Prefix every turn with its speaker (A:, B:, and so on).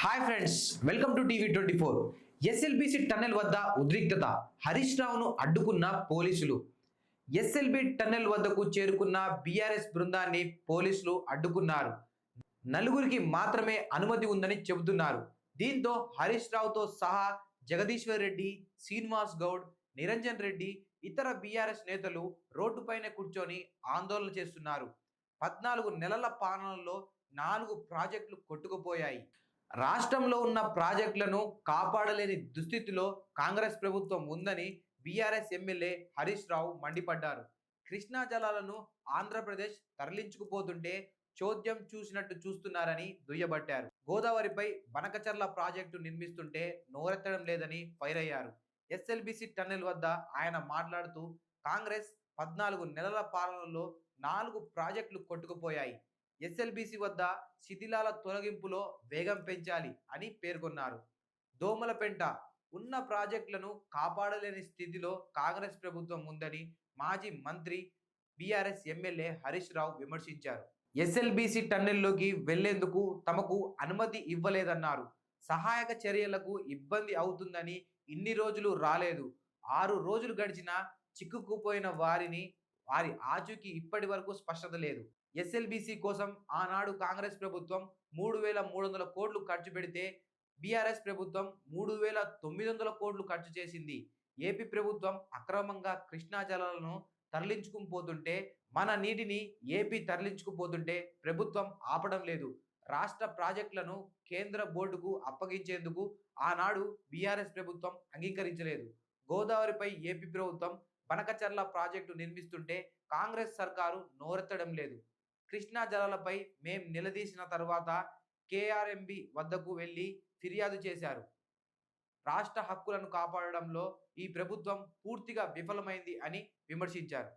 A: Hi friends, welcome to TV 24. SLBC tunnel వద్ద ఉద్రిక్తత. హరీష్ రావును అడ్డుకున్న పోలీసులు. ఎస్ఎల్బి టన్నెల్ వద్దకు చేరుకున్న బీఆర్ఎస్ బృందాన్ని పోలీసులు అడ్డుకున్నారు. నలుగురికి మాత్రమే అనుమతి ఉందని చెబుతున్నారు. దీంతో హరీష్ రావుతో సహా జగదీశ్వర్ రెడ్డి, శ్రీనివాస్ గౌడ్, నిరంజన్ రెడ్డి, ఇతర బీఆర్ఎస్ నేతలు రోడ్డుపైన కూర్చొని ఆందోళన చేస్తున్నారు. 14 నెలల పాలనలో 4 ప్రాజెక్టులు కొట్టుకుపోయాయి. రాష్ట్రంలో ఉన్న ప్రాజెక్టులను కాపాడలేని దుస్థితిలో కాంగ్రెస్ ప్రభుత్వం ఉందని బీఆర్ఎస్ ఎమ్మెల్యే హరీష్ రావు మండిపడ్డారు. కృష్ణా జలాలను ఆంధ్రప్రదేశ్ తరలించుకుపోతుంటే చోద్యం చూసినట్టు చూస్తున్నారని దుయ్యబట్టారు. గోదావరిపై బనకచర్ల ప్రాజెక్టు నిర్మిస్తుంటే నోరెత్తడం లేదని ఫైర్ అయ్యారు. ఎస్ఎల్బిసి టన్నెల్ వద్ద ఆయన మాట్లాడుతూ కాంగ్రెస్ 14 నెలల పాలనలో 4 ప్రాజెక్టులు కొట్టుకుపోయాయి. ఎస్ఎల్బిసి వద్ద శిథిలాల తొలగింపులో వేగం పెంచాలి అని పేర్కొన్నారు. దోమలపెంట ఉన్న ప్రాజెక్టులను కాపాడలేని స్థితిలో కాంగ్రెస్ ప్రభుత్వం ఉందని మాజీ మంత్రి బీఆర్ఎస్ ఎమ్మెల్యే హరీష్ రావు విమర్శించారు. ఎస్ఎల్బిసి టన్నెల్లోకి వెళ్లేందుకు తమకు అనుమతి ఇవ్వలేదన్నారు. సహాయక చర్యలకు ఇబ్బంది అవుతుందని ఇన్ని రోజులు రాలేదు. 6 రోజులు గడిచినా చిక్కుకుపోయిన వారి ఆచూకీ ఇప్పటి వరకు స్పష్టత లేదు. ఎస్ఎల్బిసి కోసం ఆనాడు కాంగ్రెస్ ప్రభుత్వం 3,300 కోట్లు ఖర్చు పెడితే బీఆర్ఎస్ ప్రభుత్వం 3,900 కోట్లు ఖర్చు చేసింది. ఏపీ ప్రభుత్వం అక్రమంగా కృష్ణా జలాలను తరలించుకుపోతుంటే, మన నీటిని ఏపీ తరలించుకుపోతుంటే ప్రభుత్వం ఆపడం లేదు. రాష్ట్ర ప్రాజెక్టులను కేంద్ర బోర్డుకు అప్పగించేందుకు ఆనాడు బీఆర్ఎస్ ప్రభుత్వం అంగీకరించలేదు. గోదావరిపై ఏపీ ప్రభుత్వం బనకచర్ల ప్రాజెక్టు నిర్మిస్తుంటే కాంగ్రెస్ సర్కారు నోరెత్తడం లేదు. కృష్ణా జలాలపై మేం నిలదీసిన తర్వాత కేఆర్ఎంబి వద్దకు వెళ్లి ఫిర్యాదు చేశారు. రాష్ట్ర హక్కులను కాపాడడంలో ఈ ప్రభుత్వం పూర్తిగా విఫలమైంది అని విమర్శించారు.